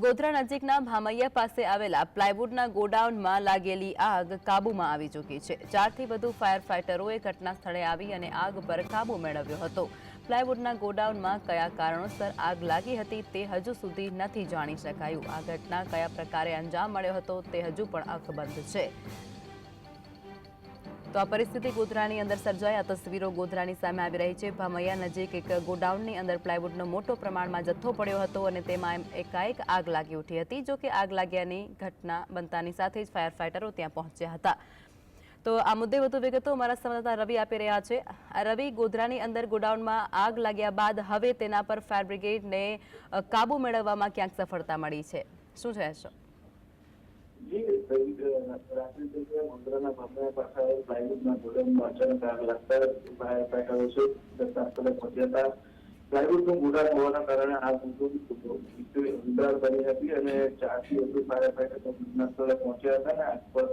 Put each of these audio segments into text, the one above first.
ગોધરા નજીકના ભામૈયા પાસે આવેલા પ્લાયવુડના ગોડાઉનમાં લાગેલી આગ કાબૂમાં આવી ચૂકી છે। 4 થી વધુ ફાયર ફાઇટરોએ ઘટના સ્થળે આવી અને આગ પર કાબૂ મેળવ્યો હતો। પ્લાયવુડના ગોડાઉનમાં કયા કારણોસર આગ લાગી હતી તે હજુ સુધી નથી જાણી શકાયું। આ ઘટના કયા પ્રકારે અંજામ મળ્યો હતો તે હજુ પણ અકબંધ છે। તો આ પરિસ્થિતિ ગોધરાની અંદર સર્જાઈ। આ તસવીરો ગોધરાની સામે આવી રહી છે। ભામૈયા નજીક એક ગોડાઉનની અંદર પ્લાયવુડનો મોટો પ્રમાણમાં જથ્થો પડ્યો હતો અને તેમાં એકાએક આગ લાગી ઉઠી હતી। જો કે આગ લાગ્યાની ઘટના બનતાની સાથે જ ફાયર ફાઇટરો ત્યાં પહોંચ્યા હતા। તો આ મુદ્દે વધુ વિગતો અમારા સંવાદદાતા રવિ આપી રહ્યા છે। રવિ, ગોધરાની અંદર ગોડાઉનમાં આગ લાગ્યા બાદ હવે તેના પર ફાયર બ્રિગેડને કાબુ મેળવવામાં ક્યાંક સફળતા મળી છે, શું છે? जी रात्रि से मुद्रा भामैया पास प्लायवुड गोडाउन अचानक आग लगता फायर फाइटरों से घटनास्थल पहुंचा था। प्लायवुड गोडाउन होवाना कारणे आग विकराल बनी હતી અને 4 થી વધુ ફાયર ફાઇટરો ઘટનાસ્થળે પહોંચ્યા હતા અને આગ પર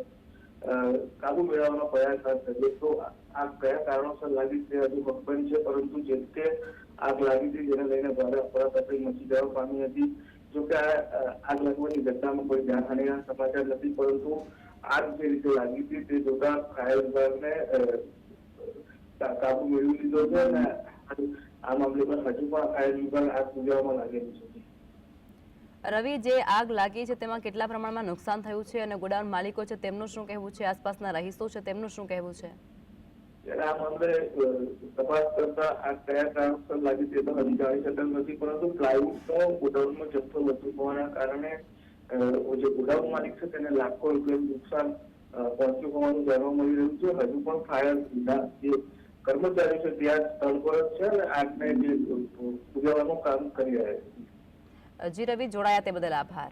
કાબુ મેળવવાનો પ્રયાસ હાથ ધર્યો। તો આગ કયા કારણોસર લાગી તે હજુ અકબંધ છે, પરંતુ જે રીતે આગ લાગી હતી જેને લઈને ભારે અફરાતફરી મચી જવા પામી હતી। जो कि आग लगवानी घटना में कोई जानहानिना समाचार नहीं, परंतु आग जे रीते लागी थी ते जोता फायर विभाग ने काबू मेळवी लीधो छे અને આ મામલે પર હજુ પણ ફાયર વિભાગ આગ બુઝાવવામાં લાગેલું છે। રવિ, જે આગ લાગી છે તેમાં કેટલા પ્રમાણમાં નુકસાન થયું છે અને ગોડાઉન માલિકો છે તેમનું શું કહેવું છે, આસપાસના રહીશો છે તેમનું શું કહેવું છે? આ મામલે તપાસ કરતા આ કયા કારણોસર લાગી તે તો હજી જાણી શકાયું નથી, પરંતુ પ્લાયવુડનો ગોડાઉનમાં જથ્થો વધુ હોવાના કારણે જે ગોડાઉન માલિક છે તેને લાખો રૂપિયાનું નુકસાન પહોંચ્યું હોવાનું જાણવા મળી રહ્યું છે। હજુ પણ ફાયર જે કર્મચારીઓ છે ત્યાં સ્થળ પર જ છે અને આગને જે બુઝાવવાનું કામ કરી રહ્યા છે। જી રવિ, જોડાયા તે બદલ આભાર।